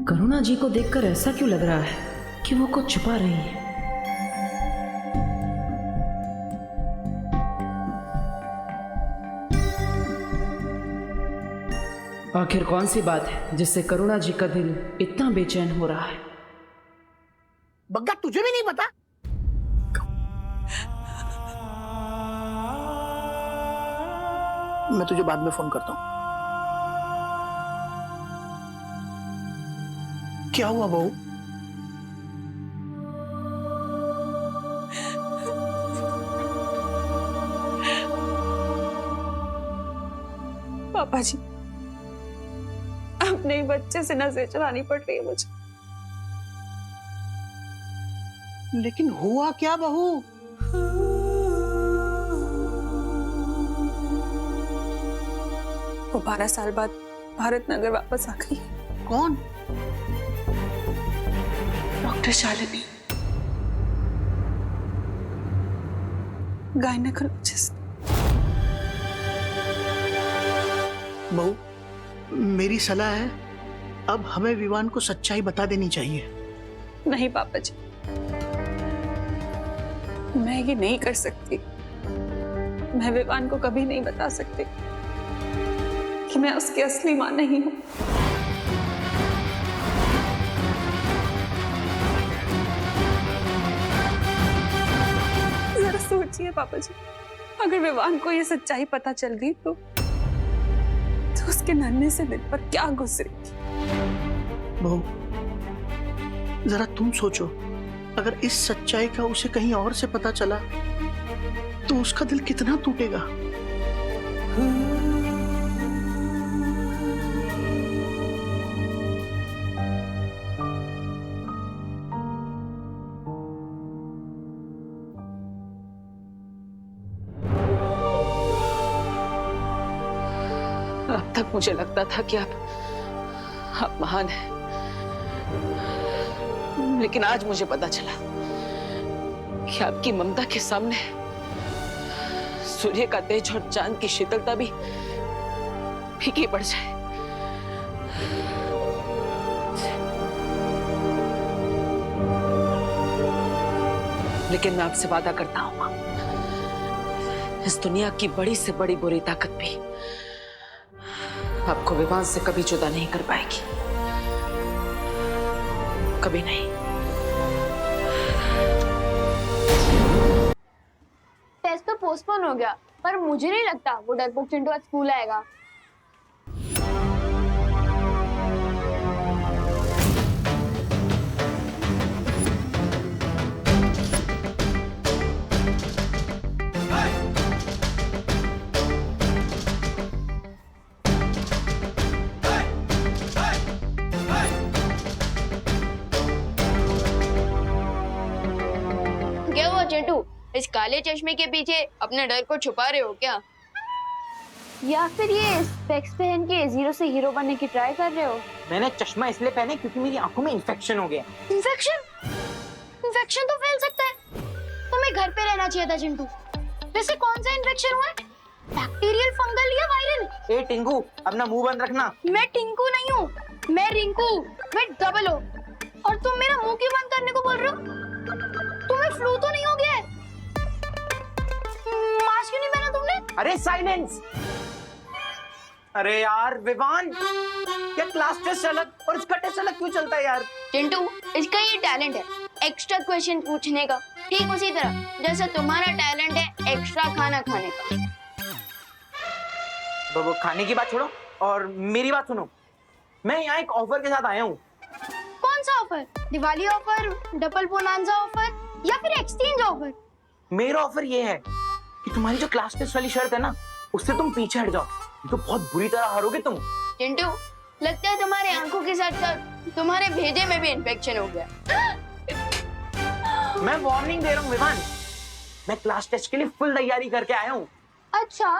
करुणा जी को देखकर ऐसा क्यों लग रहा है कि वो कुछ छुपा रही है? आखिर कौन सी बात है जिससे करुणा जी का दिल इतना बेचैन हो रहा है? बग्गा, तुझे भी नहीं पता? मैं तुझे बाद में फोन करता हूं। क्या हुआ बहू? पापा जी, अपने ही बच्चे से नजर चलानी पड़ रही है मुझे। लेकिन हुआ क्या बहू? वो 12 साल बाद भारत नगर वापस आ गई। कौन? Doctor Shalini, gynaecologist. बहू, मेरी सलाह है, अब हमें विवान को सच्चाई बता देनी चाहिए। नहीं पापा जी, मैं ये नहीं कर सकती। मैं विवान को कभी नहीं बता सकती कि मैं उसकी असली मां नहीं हूं। जरा सोचिए पापा जी, अगर विवान को ये सच्चाई पता चल गई तो उसके नन्हे से दिल पर क्या गुजरेगी। बहू, जरा तुम सोचो, अगर इस सच्चाई का उसे कहीं और से पता चला तो उसका दिल कितना टूटेगा। अब तक मुझे लगता था कि आप महान हैं, लेकिन आज मुझे पता चला कि आपकी ममता के सामने सूर्य का तेज और चांद की शीतलता भी फीकी पड़ जाए। लेकिन मैं आपसे वादा करता हूं मां, इस दुनिया की बड़ी से बड़ी बुरी ताकत भी आपको विवान से कभी जुदा नहीं कर पाएगी, कभी नहीं। टेस्ट तो पोस्टपोन हो गया, पर मुझे नहीं लगता वो डरपोक चिंटू आज स्कूल आएगा। क्या हुआ चिंटू, इस काले चश्मे के पीछे अपने डर को छुपा रहे हो क्या? या फिर ये स्पेक्स पहन के जीरो से हीरो बनने की ट्राई कर रहे हो? मैंने चश्मा इसलिए पहने क्योंकि मेरी आंखों में इन्फेक्शन हो गया। इन्फेक्शन? इन्फेक्शन तो फैल सकता है, तुम्हें घर पे रहना चाहिए था चिंटू। वैसे कौन सा इन्फेक्शन हुआ है? बैक्टीरियल, फंगल या वायरल? ए टिंकू, अपना मुंह बंद रखना। मैं टिंकू नहीं हूँ, मैं रिंकू, मैं डबल ओ। और तुम मेरा मुंह क्यों बंद करने को बोल रहे हो? तुम्हें फ्लू तो नहीं हो गया है? मास्क क्यों नहीं पहना तुमने? अरे साइलेंस! अरे यार विवान, क्या क्लास टेस्ट अलग और इसका टेस्ट अलग क्यों चलता है यार? चिंटू, इसका ये टैलेंट है एक्स्ट्रा क्वेश्चन पूछने का, ठीक उसी तरह जैसे तुम्हारा टैलेंट है एक्स्ट्रा खाना खाने का। वो खाने की बात छोड़ो और मेरी बात सुनो। मैं यहाँ एक ऑफर के साथ आया हूँ। कौन सा offer? Diwali offer, double bonanza offer या फिर एक्सचेंज ऑफर? मेरा ऑफर ये है कि तुम्हारी जो क्लास टेस्ट वाली शर्त है ना, उससे तुम पीछे हट जाओ, तो बहुत बुरी तरह हारोगे तुम। चिंटू, लगता है तुम्हारे आंखों के साथ साथ तुम्हारे भेजे में भी इन्फेक्शन हो गया। मैं वार्निंग दे रहा हूँ विवान, मैं क्लास टेस्ट के लिए फुल तैयारी करके आया हूँ। अच्छा,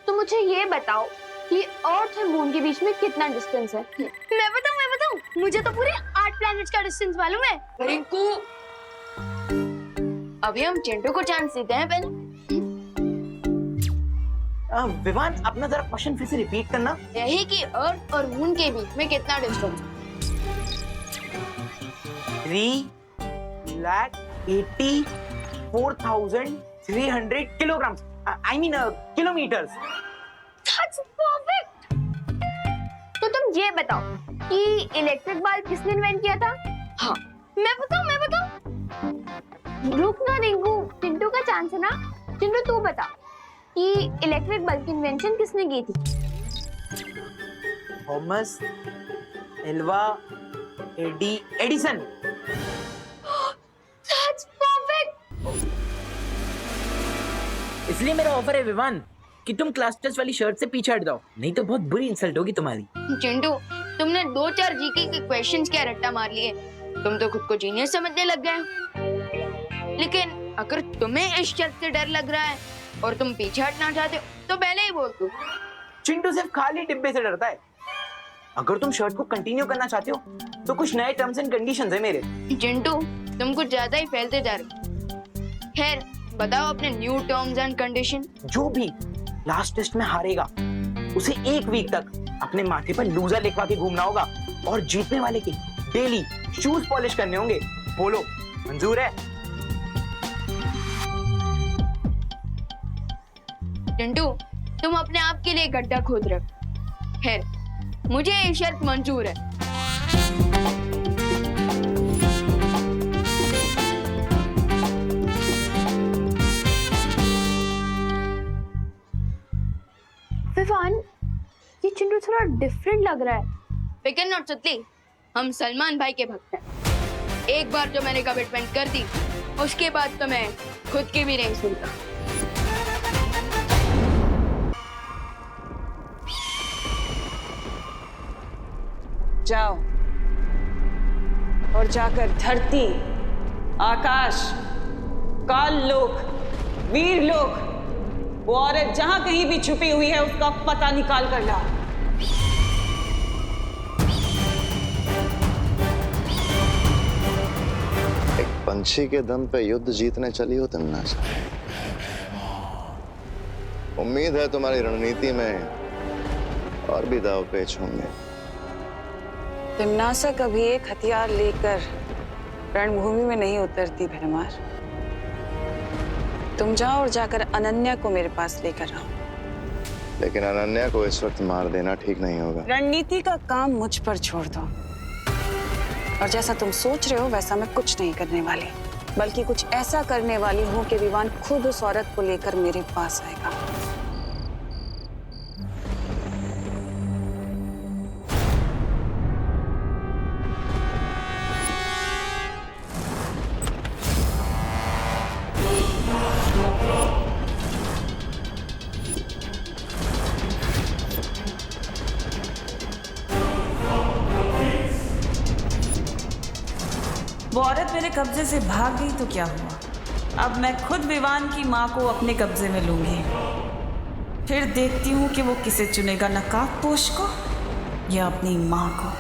तो मुझे ये बताओ कि अर्थ और मून के बीच में कितना डिस्टेंस है? मैं बताऊं, मुझे तो पूरे 8 प्लैनेट्स का डिस्टेंस मालूम है। रिंकू, अभी हम चिंटू को चांस देते हैं पहले। विवान अपना जरा क्वेश्चन फिर से रिपीट करना। यही कि अर्थ और मून के बीच में कितना डिस्टेंस है? 3,84,300 kilograms. I mean kilometers. That's perfect. तो तुम ये बताओ कि इलेक्ट्रिक बल्ब किसने इन्वेंट किया था? हाँ, मैं बताऊं। रुक ना रिंकू, चिंटू का चांस है ना। चिंटू तू बता कि इलेक्ट्रिक बल्ब की इन्वेंशन किसने की थी? Thomas Alva Edison. That's perfect. इसलिए मेरा ऑफर है विवान कि तुम क्लास टेस्ट वाली शर्ट से पीछे हट जाओ, नहीं तो बहुत बुरी इंसल्ट होगी तुम्हारी। चिंटू, तुमने 2-4 जीके के क्वेश्चंस क्या रट्टा मार लिए। तुम तो खुद को जीनियस समझने लग गए। लेकिन अगर तुम्हें इस शर्त से डर लग रहा है और तुम पीछे हटना चाहते हो तो पहले ही बोल दो। चिंटू सिर्फ खाली डिब्बे से डरता है। अगर तुम शर्ट को कंटिन्यू करना चाहते हो तो कुछ नए टर्म्स एंड कंडीशंस है मेरे। चिंटू, तुम कुछ ज्यादा ही फैलते जा रहे हो। खैर, बताओ अपने न्यू टर्म्स एंड कंडीशन। जो भी लास्ट टेस्ट में हारेगा उसे 1 वीक तक अपने माथे पर लूजर लिखवा के घूमना होगा और जीतने वाले के डेली शूज पॉलिश करने होंगे। बोलो, मंजूर है? चिंटू, तुम अपने आप के लिए गड्ढा खोद रहे हो। खैर, मुझे ये शर्त मंजूर है। विवान, ये चिंटू थोड़ा डिफरेंट लग रहा है। फिकर नॉट सतली, हम सलमान भाई के भक्त हैं। एक बार जो मैंने कमिटमेंट कर दी, उसके बाद तो मैं खुद की भी नहीं सुनता। जाओ और जाकर धरती, आकाश, काल लोक, वीर लोक, वो औरत जहां कहीं भी छुपी हुई है उसका पता निकाल कर ला। एक पंछी के दम पे युद्ध जीतने चली हो तमन्नासा। उम्मीद है तुम्हारी रणनीति में और भी दाव पेच होंगे। तिमनासा कभी एक हथियार लेकर रणभूमि में नहीं उतरती भरमार। तुम जाओ और जाकर अनन्या को मेरे पास लेकर आओ। लेकिन अनन्या को इस वक्त मार देना ठीक नहीं होगा। रणनीति का काम मुझ पर छोड़ दो। और जैसा तुम सोच रहे हो वैसा मैं कुछ नहीं करने वाली, बल्कि कुछ ऐसा करने वाली हूँ कि विवान खुद उस औरत को लेकर मेरे पास आएगा। वो औरत मेरे कब्जे से भाग गई तो क्या हुआ? अब मैं खुद विवान की माँ को अपने कब्जे में लूंगी। फिर देखती हूँ कि वो किसे चुनेगा, नकाबपोश को या अपनी माँ को।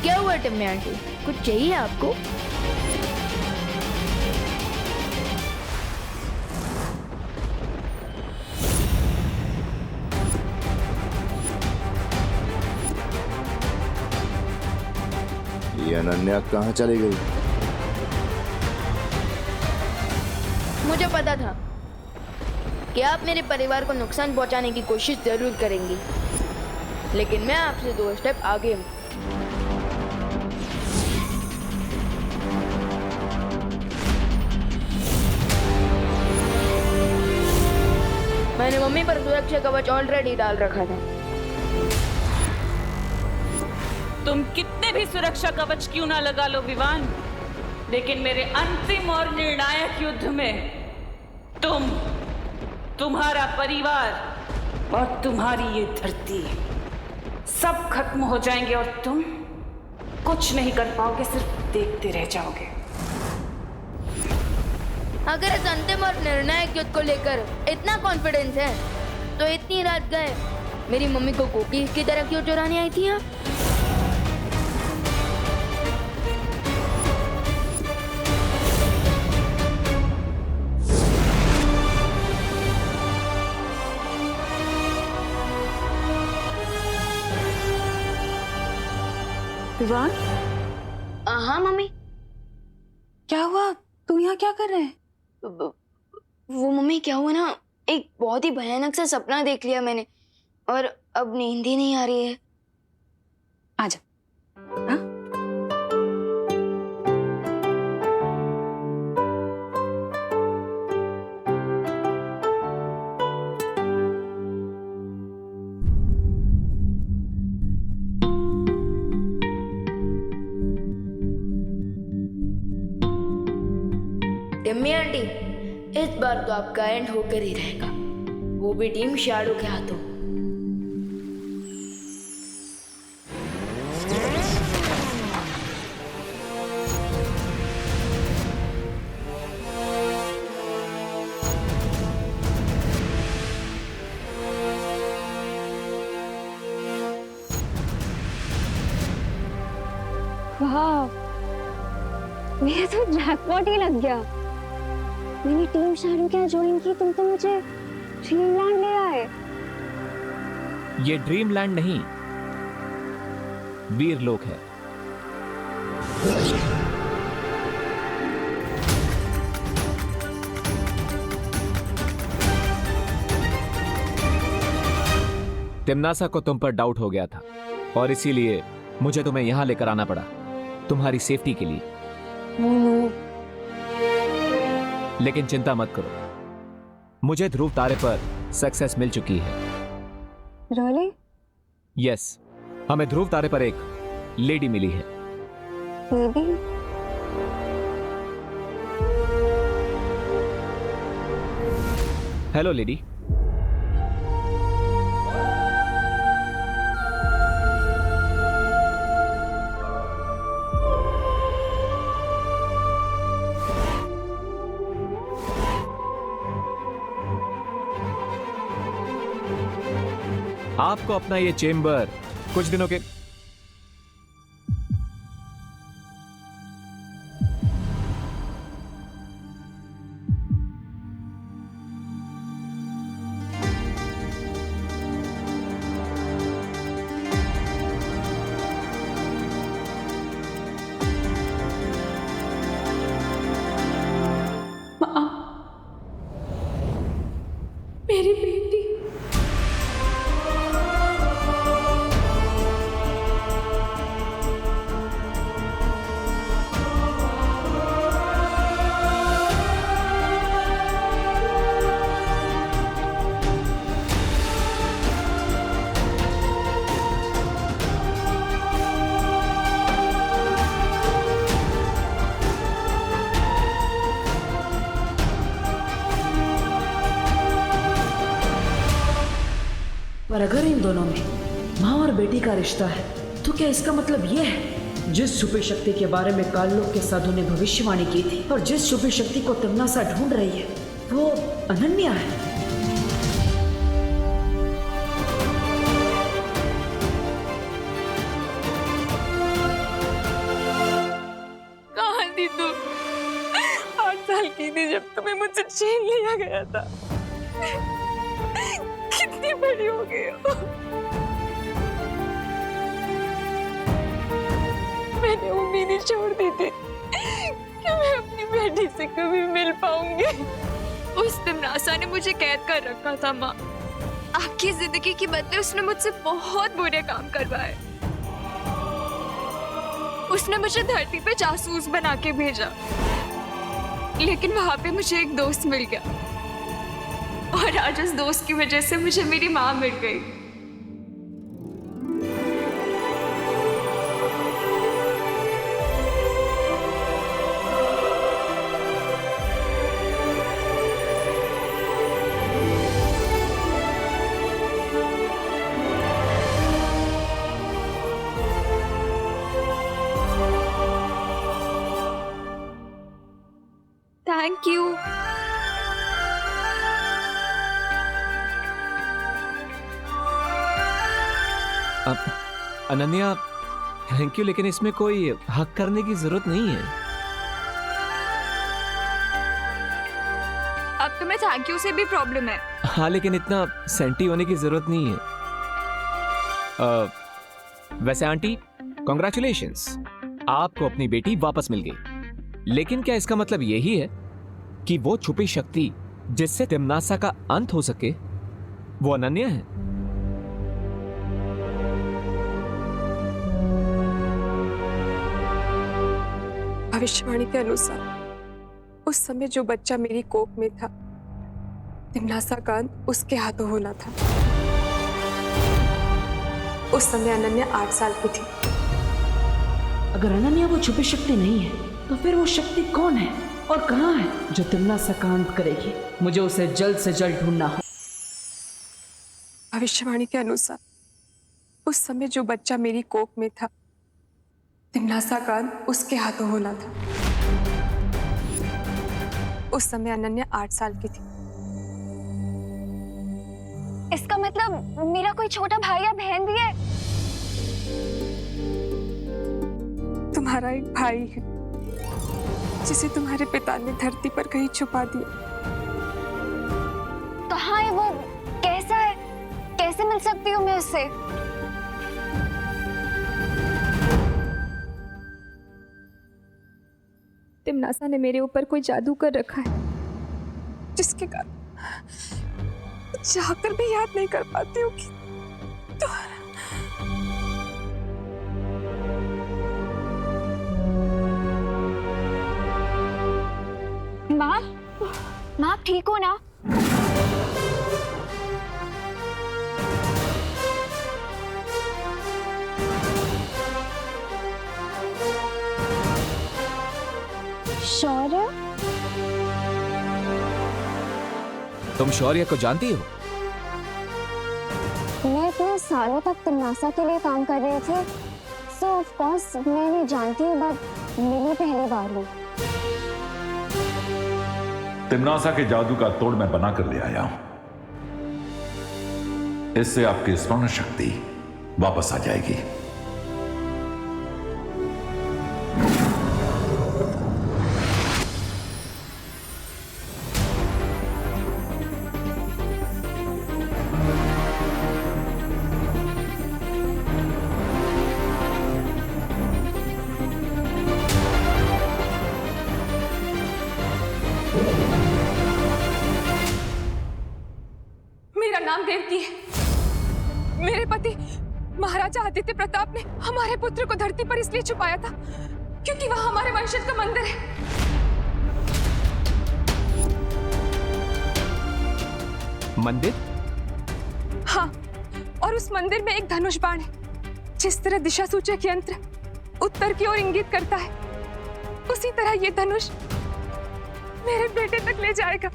क्या हुआ टिम्मी आंटी, कुछ चाहिए आपको? ये अनन्या कहाँ चली गई? मुझे पता था कि आप मेरे परिवार को नुकसान पहुंचाने की कोशिश जरूर करेंगी, लेकिन मैं आपसे 2 स्टेप आगे हूँ। मैंने मम्मी पर सुरक्षा कवच ऑलरेडी डाल रखा था। तुम कितने भी सुरक्षा कवच क्यों ना लगा लो विवान, लेकिन मेरे अंतिम और निर्णायक युद्ध में तुम्हारा परिवार और तुम्हारी ये धरती सब खत्म हो जाएंगे और तुम कुछ नहीं कर पाओगे, सिर्फ देखते रह जाओगे। अगर इस अंतिम और निर्णायक युद्ध को लेकर इतना कॉन्फिडेंस है तो इतनी रात गए मेरी मम्मी को कुकीज की तरह क्यों चुराने आई थी यहाँ? विवान, हाँ मम्मी। क्या हुआ? तू यहाँ क्या कर रहे है? वो मम्मी क्या हुआ ना, एक बहुत ही भयानक सा सपना देख लिया मैंने और अब नींद ही नहीं आ रही है। आजा। हाँ? टिम्मी आंटी, इस बार तो आपका एंड होकर ही रहेगा, वो भी टीम शैडो के हाथों। वाह, मेरा तो जैकपॉट ही लग गया। मैंने टीम शैडो क्या ज्वाइन की, तुम तो मुझे ड्रीमलैंड ले आए। ये ड्रीमलैंड नहीं, वीरलोक है। तिम्नासा को तुम पर डाउट हो गया था और इसीलिए मुझे तुम्हें यहां लेकर आना पड़ा, तुम्हारी सेफ्टी के लिए। लेकिन चिंता मत करो, मुझे ध्रुव तारे पर सक्सेस मिल चुकी है। Really? यस, हमें ध्रुव तारे पर एक लेडी मिली है। Lady? Hello lady. आपको अपना ये चेम्बर कुछ दिनों के मेरी बेटी। पर अगर इन दोनों में माँ और बेटी का रिश्ता है तो क्या इसका मतलब ये है जिस छुपी शक्ति के बारे में काललोक के साधु ने भविष्यवाणी की थी और जिस छुपी शक्ति को तिम्नासा ढूंढ रही है वो अनन्या है? कहाँ थी तू? 8 साल की थी जब तुम्हें मुझसे छीन लिया गया था। कितनी बड़ी हो गई हो। मैंने उम्मीद ही छोड़ दी थी कि मैं अपनी बेटी से कभी मिल पाऊंगी। उस तिम्नासा ने मुझे कैद कर रखा था माँ। आपकी जिंदगी के बदले उसने मुझसे बहुत बुरे काम करवाए। उसने मुझे धरती पे जासूस बना के भेजा, लेकिन वहां पे मुझे एक दोस्त मिल गया और आज उस दोस्त की वजह से मुझे मेरी माँ मिल गई। Thank you. Ananya, thank you, लेकिन इसमें कोई हक करने की जरूरत नहीं है। अब तुम्हें थैंक यू से भी प्रॉब्लम है। हाँ, लेकिन इतना सेंटी होने की जरूरत नहीं है। वैसे आंटी, कॉन्ग्रेचुलेशंस, आपको अपनी बेटी वापस मिल गई। लेकिन क्या इसका मतलब यही है कि वो छुपी शक्ति जिससे तिम्नासा का अंत हो सके वो अनन्या है? भविष्यवाणी के अनुसार उस समय जो बच्चा मेरी कोख में था, तिम्नासा का अंत उसके हाथों होना था। उस समय अनन्या 8 साल की थी। अगर अनन्या वो छुपी शक्ति नहीं है तो फिर वो शक्ति कौन है और कहाँ है जो तिम्नासा का अंत करेगी? मुझे उसे जल्द से जल्द ढूंढना हो। भविष्यवाणी के अनुसार उस समय जो बच्चा मेरी कोख में था, तिम्नासा का अंत उसके हाथों होना था। उस समय अनन्या 8 साल की थी। इसका मतलब मेरा कोई छोटा भाई या बहन भी है? तुम्हारा एक भाई है जिसे तुम्हारे पिता ने धरती पर कहीं छुपा दिया। कहाँ है वो? कैसा है? कैसे मिल सकती हूँ मैं उससे? तिम्नासा ने मेरे ऊपर कोई जादू कर रखा है जिसके कारण चाहकर भी याद नहीं कर पाती हूँ कि माँ, माँ ठीक हो ना? शौर्य? तुम शौर्य को जानती हो? मैं इतने सालों तक तिम्नासा के लिए काम कर रही थी, सो ऑफ कोर्स मैं नहीं जानती हूँ, बट मिली पहली बार हूँ। तिम्नासा के जादू का तोड़ मैं बना कर ले आया हूं। इससे आपकी स्मरण शक्ति वापस आ जाएगी। मेरा नाम देवकी है। मेरे पति महाराजा आदित्य प्रताप ने हमारे पुत्र को धरती पर इसलिए छुपाया था क्योंकि वहां हमारे वंशज का मंदिर है। मंदिर? हाँ, और उस मंदिर में एक धनुष बाण है। जिस तरह दिशा सूचक यंत्र उत्तर की ओर इंगित करता है, उसी तरह ये धनुष मेरे बेटे तक ले जाएगा।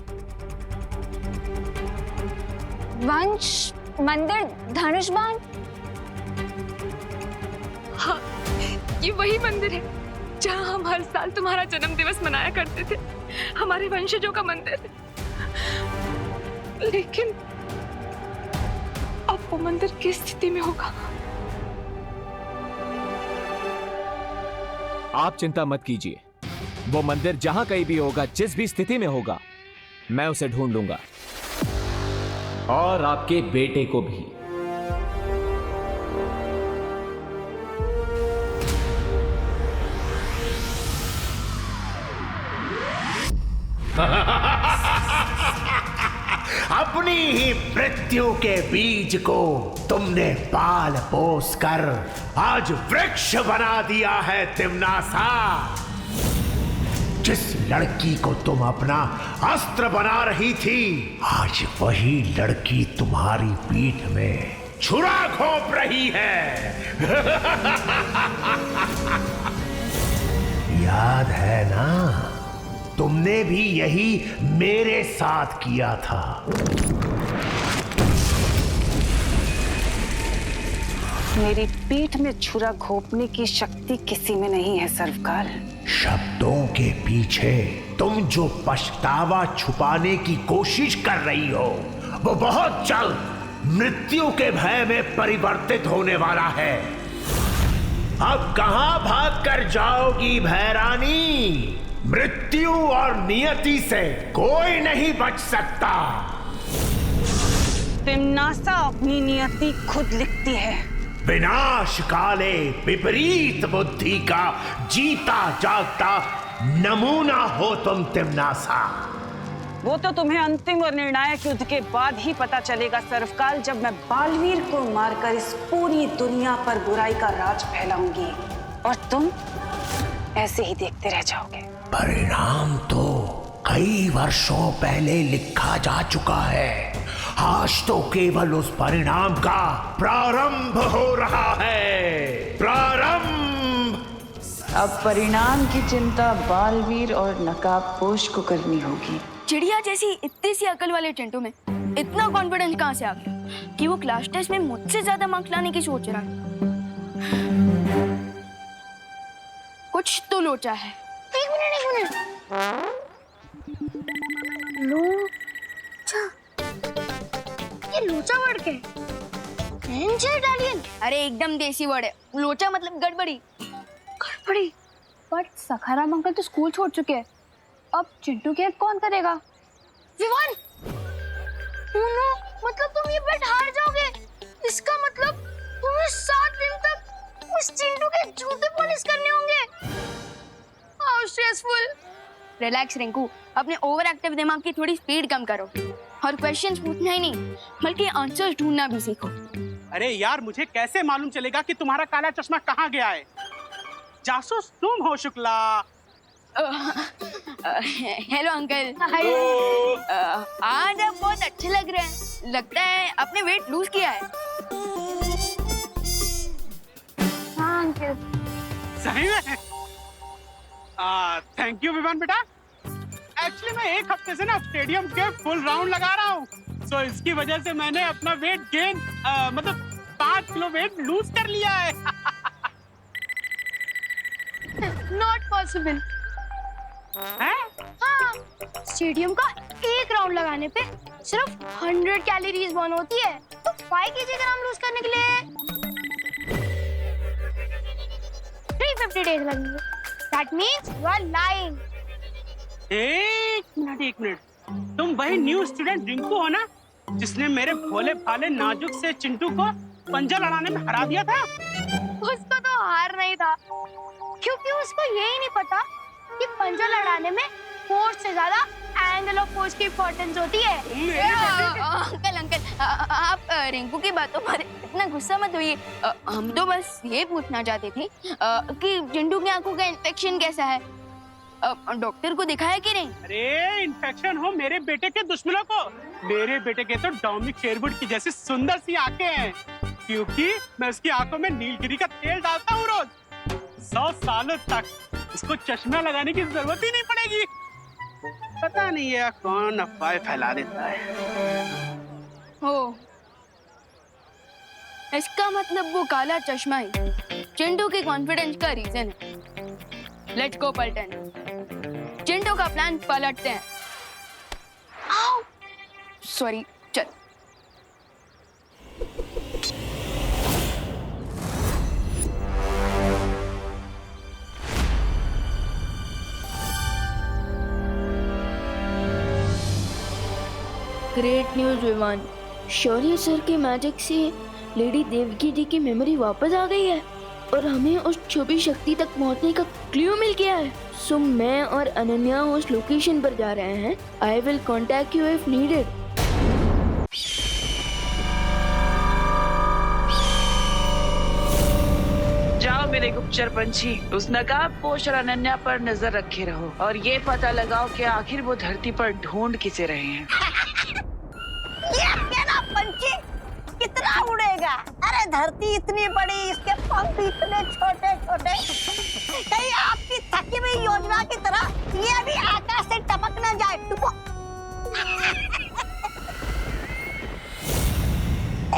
वंश, मंदिर, धनुष बाण? हाँ, ये वही मंदिर है जहाँ हम हर साल तुम्हारा जन्म दिवस मनाया करते थे। हमारे वंशजों का मंदिर है। लेकिन अब वो मंदिर किस स्थिति में होगा? आप चिंता मत कीजिए, वो मंदिर जहां कहीं भी होगा, जिस भी स्थिति में होगा, मैं उसे ढूंढ लूंगा, और आपके बेटे को भी। अपनी ही मृत्यु के बीज को तुमने पाल पोस कर आज वृक्ष बना दिया है तिम्नासा। जिस लड़की को तुम अपना अस्त्र बना रही थी, आज वही लड़की तुम्हारी पीठ में छुरा घोंप रही है। याद है ना, तुमने भी यही मेरे साथ किया था। मेरी पीठ में छुरा घोंपने की शक्ति किसी में नहीं है सर्वकाल। शब्दों के पीछे तुम जो पछतावा छुपाने की कोशिश कर रही हो वो बहुत जल्द मृत्यु के भय में परिवर्तित होने वाला है। अब कहां भाग कर जाओगी भैरानी? मृत्यु और नियति से कोई नहीं बच सकता। तिम्नासा अपनी नियति खुद लिखती है। विनाश काले विपरीत बुद्धि का जीता जागता नमूना हो तुम तिम्नासा। वो तो तुम्हें अंतिम और निर्णायक युद्ध के बाद ही पता चलेगा सर्वकाल, जब मैं बालवीर को मारकर इस पूरी दुनिया पर बुराई का राज फैलाऊंगी और तुम ऐसे ही देखते रह जाओगे। परिणाम तो कई वर्षों पहले लिखा जा चुका है, आज तो केवल उस परिणाम का प्रारंभ हो रहा है। प्रारंभ। अब परिणाम की चिंता बालवीर और नकाबपोश को करनी होगी। चिड़िया जैसी इतनी सी अकल वाले चिंटू में इतना कॉन्फिडेंस कहाँ से आ गया कि वो क्लास टेस्ट में मुझसे ज्यादा मार्क्स लाने की सोच रहा है? कुछ तो लोचा है। एक मिनट। लोचा? ये लोचा वर्ड क्या है? इटालियन? अरे एकदम देसी वर्ड है। लोचा मतलब गड़बड़ी। गड़बड़ी? बट सखाराम अंकल तो स्कूल छोड़ चुके हैं, अब चिंटू की हेल्प कौन करेगा? विवान! नो, मतलब तुम ये बेट हार जाओगे। इसका मतलब तुम्हें 7 दिन तक उस चिंटू के जूते पॉलिश करने होंगे। How stressful. रिलैक्स रिंकू, अपने ओवर एक्टिव दिमाग की थोड़ी स्पीड कम करो और क्वेश्चंस पूछना ही नहीं बल्कि आंसर्स ढूंढना भी सीखो। अरे यार, मुझे कैसे मालूम चलेगा कि तुम्हारा काला चश्मा कहाँ गया है? जासूस तुम हो शुक्ला। Hello uncle. आज आप बहुत अच्छे लग रहे हैं। लगता है आपने वेट लूज किया है। हाँ अंकल। सही में? थैंक यू विवान बेटा। एक्चुअली मैं एक हफ्ते से ना स्टेडियम के फुल राउंड लगा रहा हूँ, तो इसकी वजह से मैंने अपना वेट गेन मतलब 5 किलो वेट लूज कर लिया है। Not possible. हाँ, स्टेडियम का एक राउंड लगाने पे सिर्फ 100 कैलोरीज बर्न होती है, तो 5 kg ग्राम लूज करने के लिए 350 डेज लगेंगे। That means you are lying. एक मिनट। तुम वही न्यू स्टूडेंट रिंकू हो ना, जिसने मेरे भोले भाले नाजुक से चिंटू को पंजा लड़ाने में हरा दिया था? उसको तो हार नहीं था, क्योंकि उसको यही नहीं पता कि पंजा लड़ाने में फोर्स से ज्यादा एंगल ऑफ फोर्स की इंपॉर्टेंस होती है। अंकल, आप रिंकू की बातों पर इतना गुस्सा मत होइए। हम तो बस ये पूछना चाहते थे कि चिंटू की आंखों का इन्फेक्शन कैसा है। डॉक्टर को दिखाया कि नहीं? अरे इन्फेक्शन हो मेरे बेटे के दुश्मनों को। मेरे बेटे के तो डोमिनिक शेरवुड की जैसी सुंदर सी आंखें हैं, क्योंकि मैं उसकी आंखों में नीलगिरी का तेल डालता हूँ रोज। 100 सालों तक इसको चश्मा लगाने की जरूरत ही नहीं पड़ेगी। पता नहीं है कौन अफवाह फैला देता है। हो, इसका मतलब वो काला चश्मा ही चिंटू के कॉन्फिडेंस का रीजन है। लेट्स गो पलटन। चिंटू का प्लान पलटते हैं। सॉरी, चल। ग्रेट न्यूज विवान, शौर्य सर के मैजिक से लेडी देवकी जी की मेमोरी वापस आ गई है और हमें उस छुपी शक्ति तक पहुंचने का क्लू मिल गया है। सो मैं और अनन्या उस लोकेशन पर जा रहे हैं। I will contact you if needed. जाओ मेरे गुप्तचर पंछी, उस नकाबपोश और अनन्या पर नजर रखे रहो और ये पता लगाओ कि आखिर वो धरती पर ढूंढ किसे रहे हैं। ये मेरा पंछी कितना उड़ेगा? अरे धरती इतनी बड़ी, इसके पंख इतने छोटे छोटे, कहीं आपकी थकी हुई योजना की तरह ये भी आकाश से टपक न जाए।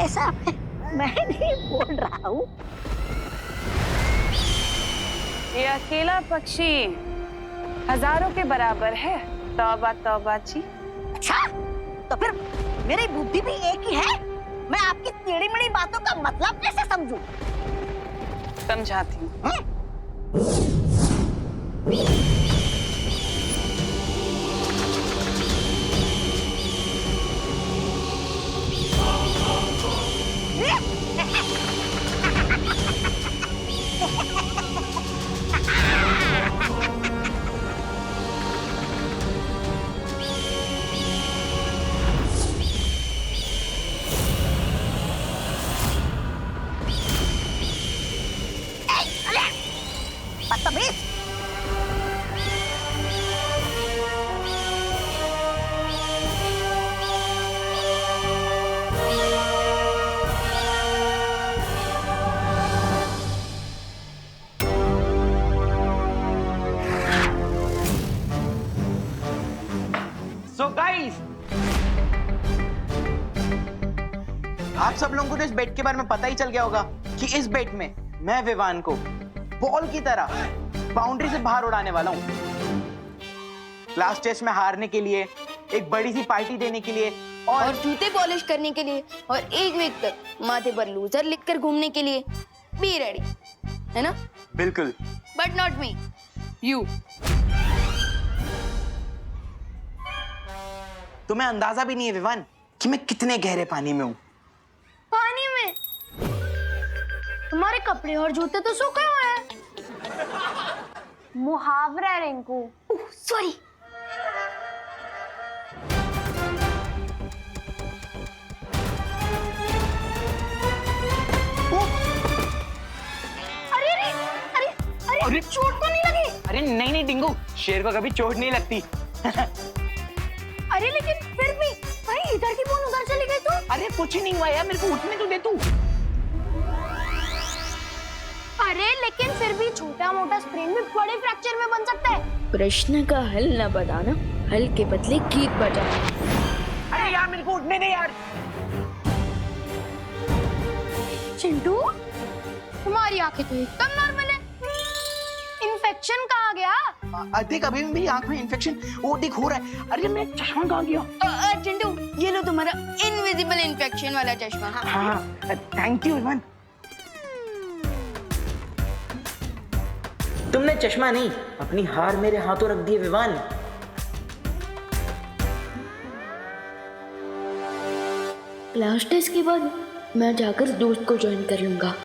ऐसा मैं नहीं बोल रहा हूँ। ये अकेला पक्षी हजारों के बराबर है। तौबा तौबा जी। अच्छा, तो फिर मेरी बुद्धि भी एक ही है। मैं आपकी टेढ़ी मेढ़ी बातों का मतलब कैसे समझूं? समझाती हूँ। बदतमीज। सो गाइस, आप सब लोगों को तो इस बेट के बारे में पता ही चल गया होगा कि इस बेट में मैं विवान को बॉल की तरह बाउंड्री से बाहर उड़ाने वाला हूं। लास्ट टेस्ट में हारने के लिए, एक बड़ी सी पार्टी देने के लिए और जूते पॉलिश करने के लिए और एक वीक तक माथे पर लूजर लिखकर घूमने के लिए बी रेडी, है ना? बिल्कुल। But not me, you. तुम्हें अंदाजा भी नहीं है विवान कि मैं कितने गहरे पानी में हूं। पानी में? तुम्हारे कपड़े और जूते तो सूखे हुए हैं। मुहावरा है रिंकू। सॉरी। अरे अरे अरे अरे, अरे चोट तो नहीं लगी? अरे नहीं नहीं डिंगू, शेर को कभी चोट नहीं लगती। अरे लेकिन फिर भी भाई, इधर की बॉल उधर चली गई तो? अरे कुछ ही नहीं हुआ यार, मेरे को उठने तो दे तू। अरे लेकिन फिर भी छोटा मोटा स्प्रेन भी बड़े फ्रैक्चर में बन सकता है। प्रश्न का हल न बताना, हल के बदले गीत बजाना। अरे यार मेरे को उठने दे यार। चिंटू, तुम्हारी आंखें तो एकदम नॉर्मल है। इन्फेक्शन कहाँ गया? देख अभी मेरी आंख में इन्फेक्शन वो देख हो रहा है। अरे मेरा चश्मा कहाँ गया? चिंटू, ये लो तुम्हारा इनविजिबल इन्फेक्शन वाला चश्मा। हाँ, थैंक यू इवान। तुमने चश्मा नहीं, अपनी हार मेरे हाथों रख दिए विवान। क्लास टेस्ट के बाद मैं जाकर दोस्त को ज्वाइन कर लूंगा।